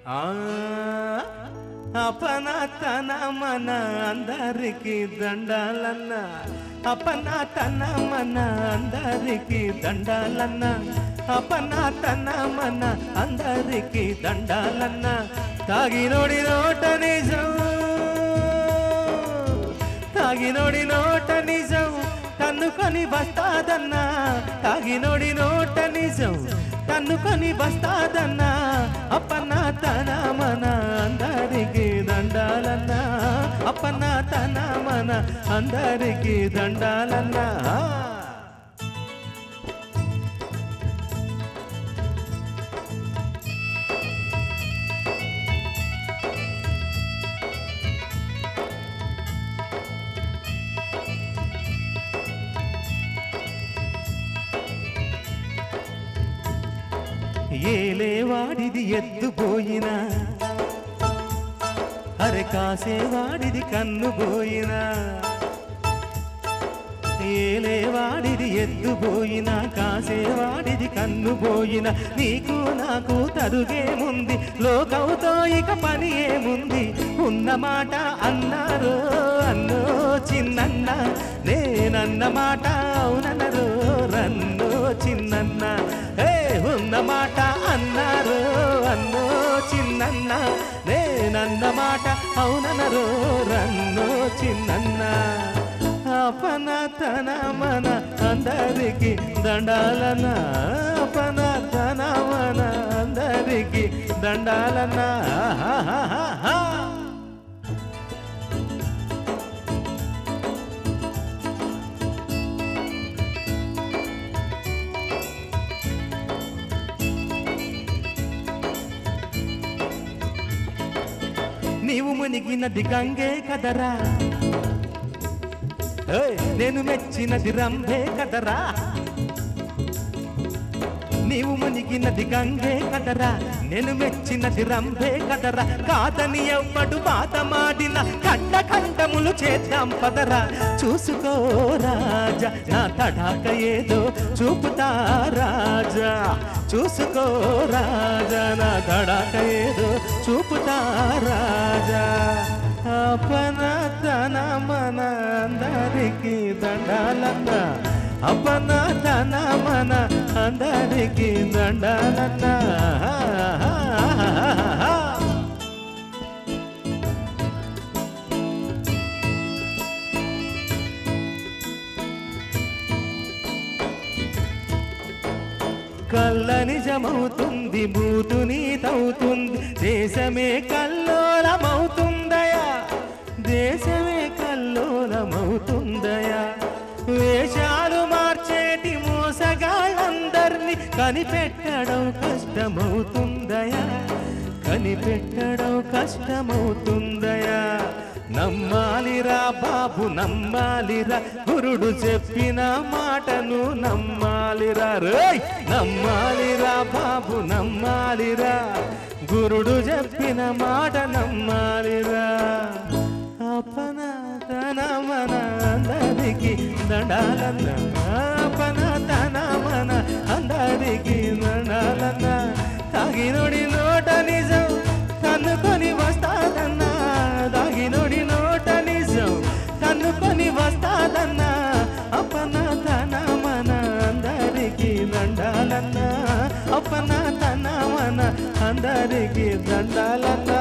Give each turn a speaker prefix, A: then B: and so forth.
A: ఆ అపన తన మన అందరికి దండాలన్న అపన తన మన అందరికి దండాలన్న అపన తన మన అందరికి దండాలన్న తాగినోడి నోట నిజం తాగినోడి నోట నిజం తన్నుకొని బస్తాదన్నా తాగినోడి నోట నిజం తన్నుకొని బస్తాదన్నా అపన తన మన అందరికి దండాలన్నా అపన తన మన అందరికి దండాలన్నా ఏలేవాడిది ఎద్దుపోయినా అరే కాసేవాడిది కన్నుపోయినా ఏలేవాడిది ఎద్దుపోయినా కాసేవాడిది కన్నుపోయినా నీకు నాకు తరుగేముంది లోకంతో ఇక పని ఏముంది ఉన్నమాట అన్నారు అన్నో చిన్నన్న నేనన్న మాట అవునన్నారు రన్నో చిన్నన్న ఉన్నమాట అన్నారు అన్నో చిన్నన్న నేనన్న మాట అవునన్నారు రన్నో చిన్నన్న అపన తన మన అందరికి దండాలన్న అపన తన మన అందరికి దండాలన్న నీవు మునిగినది గంగే కదరా నేను మెచ్చినది రంభే కదరా నీవు మునిగినది గంగే కదరా నేను మెచ్చినది రంభే కదరా కాదని ఎవ్వడు బాధమాడిన ఖండ ఖండములు చేద్దాం పదరా చూసుకో రాజా నా తడాక ఏదో చూపుతా రాజా చూసుకో రాజా నా తడాక ఏదో చూపుతా రాజా అపన తన మన అందరికి దండాలన్న అపన తన మన అందరికి దండాలన్న కళ్ళ నిజమవుతుంది బూతు నీతవుతుంది దేశమే కల్లోలమవుతుందయా దేశమే కల్లోలమవుతుందయా వేషాలు మార్చేటి మోసగాళ్ళందర్నీ కనిపెట్టడం కష్టమవుతుందయా కనిపెట్టడం కష్టమవుతుందయా నమ్మాలిరా బాబు నమ్మాలిరా గురుడు చెప్పిన మాటను నమ్మాలిరా రేయ్ నమ్మాలిరా బాబు నమ్మాలిరా గురుడు చెప్పిన మాట నమ్మాలిరా అపన తన మన అందరికి దండాలన్న అపన తన మన అందరికి దండాలన్న తాగినోడి నోట నిజం కన్నుకొని వస్తాదన్నా దాగినోడి నోట నిజం కన్నుకొని వస్తాదన్నా అపన తన మన అందరికి దండాలన్నా అపన తన మన అందరికి దండాలన్నా